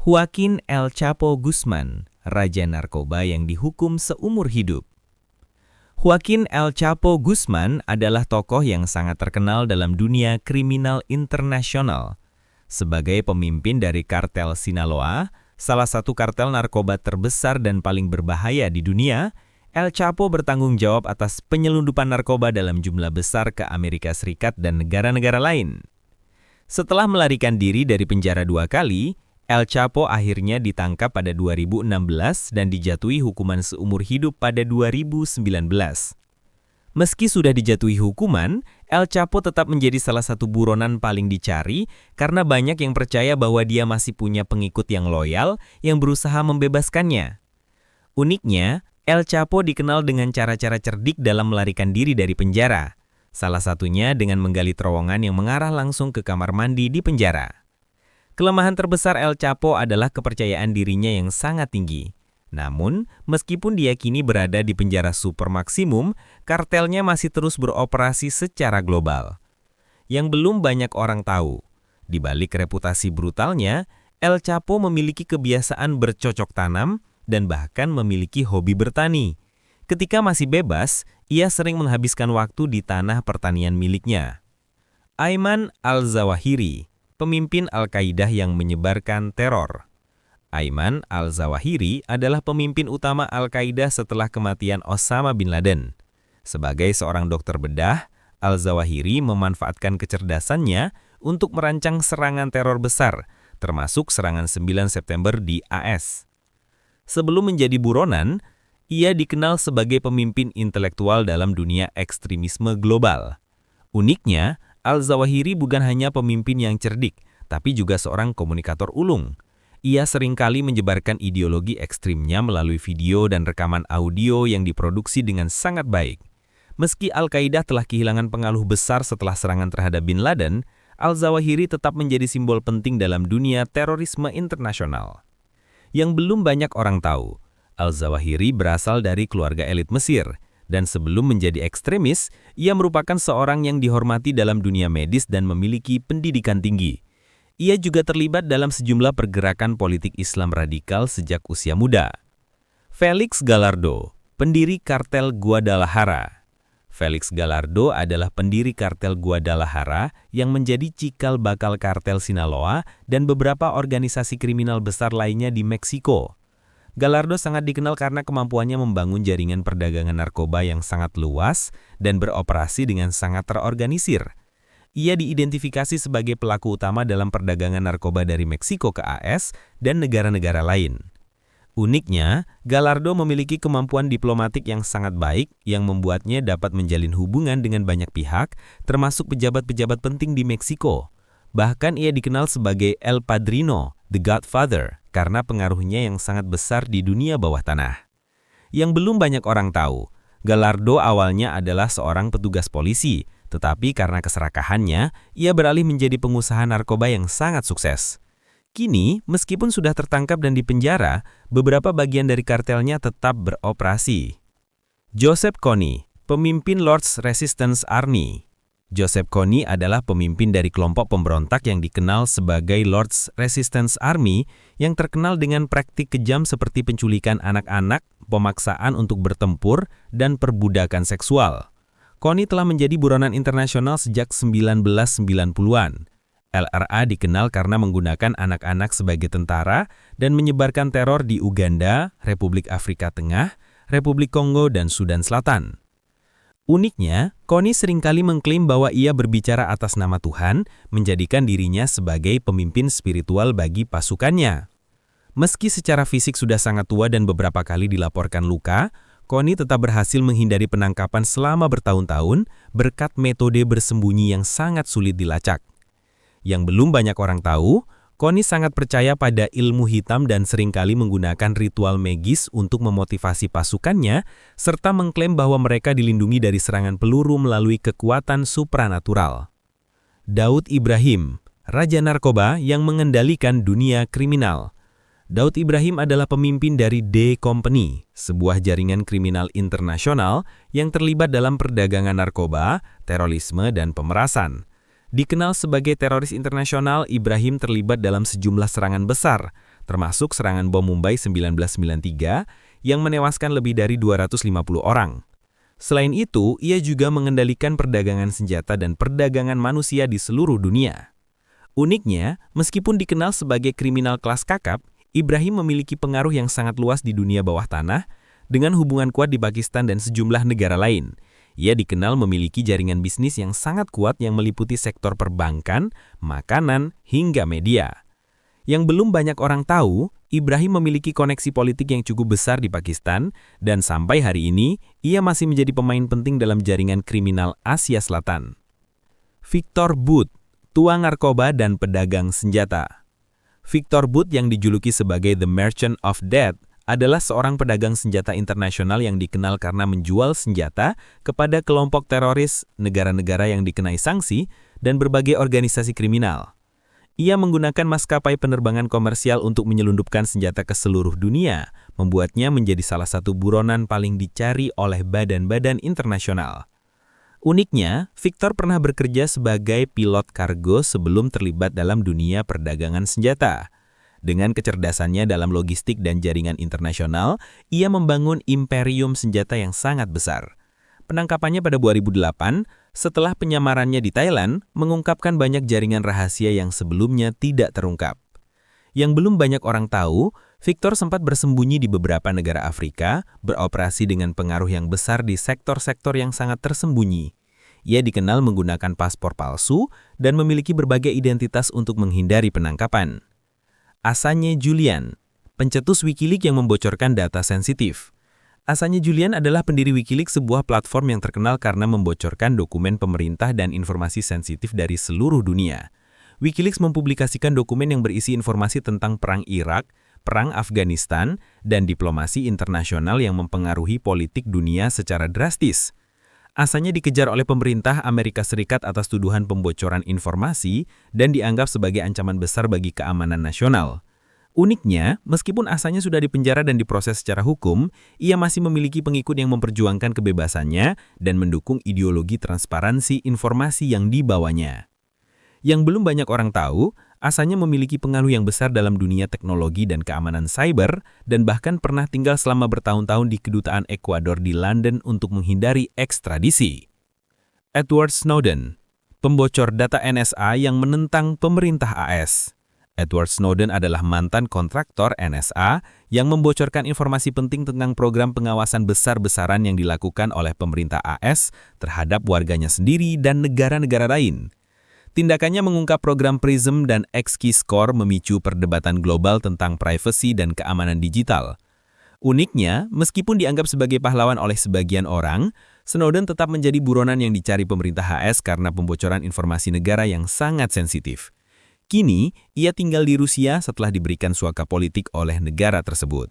Joaquin El Chapo Guzman, raja narkoba yang dihukum seumur hidup. Joaquin El Chapo Guzman adalah tokoh yang sangat terkenal dalam dunia kriminal internasional. Sebagai pemimpin dari kartel Sinaloa, salah satu kartel narkoba terbesar dan paling berbahaya di dunia, El Chapo bertanggung jawab atas penyelundupan narkoba dalam jumlah besar ke Amerika Serikat dan negara-negara lain. Setelah melarikan diri dari penjara 2 kali, El Chapo akhirnya ditangkap pada 2016 dan dijatuhi hukuman seumur hidup pada 2019. Meski sudah dijatuhi hukuman, El Chapo tetap menjadi salah satu buronan paling dicari karena banyak yang percaya bahwa dia masih punya pengikut yang loyal yang berusaha membebaskannya. Uniknya, El Chapo dikenal dengan cara-cara cerdik dalam melarikan diri dari penjara. Salah satunya dengan menggali terowongan yang mengarah langsung ke kamar mandi di penjara. Kelemahan terbesar El Chapo adalah kepercayaan dirinya yang sangat tinggi. Namun, meskipun dia kini berada di penjara super maksimum, kartelnya masih terus beroperasi secara global. Yang belum banyak orang tahu, di balik reputasi brutalnya, El Chapo memiliki kebiasaan bercocok tanam dan bahkan memiliki hobi bertani. Ketika masih bebas, ia sering menghabiskan waktu di tanah pertanian miliknya. Ayman al-Zawahiri, pemimpin Al-Qaeda yang menyebarkan teror. Ayman al-Zawahiri adalah pemimpin utama Al-Qaeda setelah kematian Osama bin Laden. Sebagai seorang dokter bedah, al-Zawahiri memanfaatkan kecerdasannya untuk merancang serangan teror besar, termasuk serangan 9 September di AS. Sebelum menjadi buronan, ia dikenal sebagai pemimpin intelektual dalam dunia ekstremisme global. Uniknya, Al-Zawahiri bukan hanya pemimpin yang cerdik, tapi juga seorang komunikator ulung. Ia seringkali menyebarkan ideologi ekstrimnya melalui video dan rekaman audio yang diproduksi dengan sangat baik. Meski Al-Qaeda telah kehilangan pengaruh besar setelah serangan terhadap Bin Laden, Al-Zawahiri tetap menjadi simbol penting dalam dunia terorisme internasional. Yang belum banyak orang tahu, Al-Zawahiri berasal dari keluarga elit Mesir. Dan sebelum menjadi ekstremis, ia merupakan seorang yang dihormati dalam dunia medis dan memiliki pendidikan tinggi. Ia juga terlibat dalam sejumlah pergerakan politik Islam radikal sejak usia muda. Felix Gallardo, pendiri kartel Guadalajara. Felix Gallardo adalah pendiri kartel Guadalajara yang menjadi cikal bakal kartel Sinaloa dan beberapa organisasi kriminal besar lainnya di Meksiko. Gallardo sangat dikenal karena kemampuannya membangun jaringan perdagangan narkoba yang sangat luas dan beroperasi dengan sangat terorganisir. Ia diidentifikasi sebagai pelaku utama dalam perdagangan narkoba dari Meksiko ke AS dan negara-negara lain. Uniknya, Gallardo memiliki kemampuan diplomatik yang sangat baik yang membuatnya dapat menjalin hubungan dengan banyak pihak, termasuk pejabat-pejabat penting di Meksiko. Bahkan ia dikenal sebagai El Padrino, The Godfather, karena pengaruhnya yang sangat besar di dunia bawah tanah. Yang belum banyak orang tahu, Gallardo awalnya adalah seorang petugas polisi, tetapi karena keserakahannya, ia beralih menjadi pengusaha narkoba yang sangat sukses. Kini, meskipun sudah tertangkap dan dipenjara, beberapa bagian dari kartelnya tetap beroperasi. Joseph Kony, pemimpin Lord's Resistance Army. Joseph Kony adalah pemimpin dari kelompok pemberontak yang dikenal sebagai Lord's Resistance Army yang terkenal dengan praktik kejam seperti penculikan anak-anak, pemaksaan untuk bertempur, dan perbudakan seksual. Kony telah menjadi buronan internasional sejak 1990-an. LRA dikenal karena menggunakan anak-anak sebagai tentara dan menyebarkan teror di Uganda, Republik Afrika Tengah, Republik Kongo, dan Sudan Selatan. Uniknya, Kony seringkali mengklaim bahwa ia berbicara atas nama Tuhan, menjadikan dirinya sebagai pemimpin spiritual bagi pasukannya. Meski secara fisik sudah sangat tua dan beberapa kali dilaporkan luka, Kony tetap berhasil menghindari penangkapan selama bertahun-tahun berkat metode bersembunyi yang sangat sulit dilacak. Yang belum banyak orang tahu, Kony sangat percaya pada ilmu hitam dan seringkali menggunakan ritual magis untuk memotivasi pasukannya, serta mengklaim bahwa mereka dilindungi dari serangan peluru melalui kekuatan supranatural. Daud Ibrahim, raja narkoba yang mengendalikan dunia kriminal. Daud Ibrahim adalah pemimpin dari D Company, sebuah jaringan kriminal internasional yang terlibat dalam perdagangan narkoba, terorisme, dan pemerasan. Dikenal sebagai teroris internasional, Ibrahim terlibat dalam sejumlah serangan besar, termasuk serangan bom Mumbai 1993 yang menewaskan lebih dari 250 orang. Selain itu, ia juga mengendalikan perdagangan senjata dan perdagangan manusia di seluruh dunia. Uniknya, meskipun dikenal sebagai kriminal kelas kakap, Ibrahim memiliki pengaruh yang sangat luas di dunia bawah tanah, dengan hubungan kuat di Pakistan dan sejumlah negara lain. Ia dikenal memiliki jaringan bisnis yang sangat kuat yang meliputi sektor perbankan, makanan, hingga media. Yang belum banyak orang tahu, Ibrahim memiliki koneksi politik yang cukup besar di Pakistan, dan sampai hari ini, ia masih menjadi pemain penting dalam jaringan kriminal Asia Selatan. Victor Bout, tua narkoba dan pedagang senjata. Victor Bout yang dijuluki sebagai The Merchant of Death adalah seorang pedagang senjata internasional yang dikenal karena menjual senjata kepada kelompok teroris, negara-negara yang dikenai sanksi, dan berbagai organisasi kriminal. Ia menggunakan maskapai penerbangan komersial untuk menyelundupkan senjata ke seluruh dunia, membuatnya menjadi salah satu buronan paling dicari oleh badan-badan internasional. Uniknya, Victor pernah bekerja sebagai pilot kargo sebelum terlibat dalam dunia perdagangan senjata. Dengan kecerdasannya dalam logistik dan jaringan internasional, ia membangun imperium senjata yang sangat besar. Penangkapannya pada 2008, setelah penyamarannya di Thailand, mengungkapkan banyak jaringan rahasia yang sebelumnya tidak terungkap. Yang belum banyak orang tahu, Victor sempat bersembunyi di beberapa negara Afrika, beroperasi dengan pengaruh yang besar di sektor-sektor yang sangat tersembunyi. Ia dikenal menggunakan paspor palsu dan memiliki berbagai identitas untuk menghindari penangkapan. Assange Julian, pencetus Wikileaks yang membocorkan data sensitif. Assange Julian adalah pendiri Wikileaks, sebuah platform yang terkenal karena membocorkan dokumen pemerintah dan informasi sensitif dari seluruh dunia. Wikileaks mempublikasikan dokumen yang berisi informasi tentang perang Irak, perang Afghanistan, dan diplomasi internasional yang mempengaruhi politik dunia secara drastis. Assange dikejar oleh pemerintah Amerika Serikat atas tuduhan pembocoran informasi dan dianggap sebagai ancaman besar bagi keamanan nasional. Uniknya, meskipun Assange sudah dipenjara dan diproses secara hukum, ia masih memiliki pengikut yang memperjuangkan kebebasannya dan mendukung ideologi transparansi informasi yang dibawanya. Yang belum banyak orang tahu, Assange memiliki pengaruh yang besar dalam dunia teknologi dan keamanan cyber, dan bahkan pernah tinggal selama bertahun-tahun di kedutaan Ekuador di London untuk menghindari ekstradisi. Edward Snowden, pembocor data NSA yang menentang pemerintah AS. Edward Snowden adalah mantan kontraktor NSA yang membocorkan informasi penting tentang program pengawasan besar-besaran yang dilakukan oleh pemerintah AS terhadap warganya sendiri dan negara-negara lain. Tindakannya mengungkap program PRISM dan X-Keyscore memicu perdebatan global tentang privasi dan keamanan digital. Uniknya, meskipun dianggap sebagai pahlawan oleh sebagian orang, Snowden tetap menjadi buronan yang dicari pemerintah AS karena pembocoran informasi negara yang sangat sensitif. Kini, ia tinggal di Rusia setelah diberikan suaka politik oleh negara tersebut.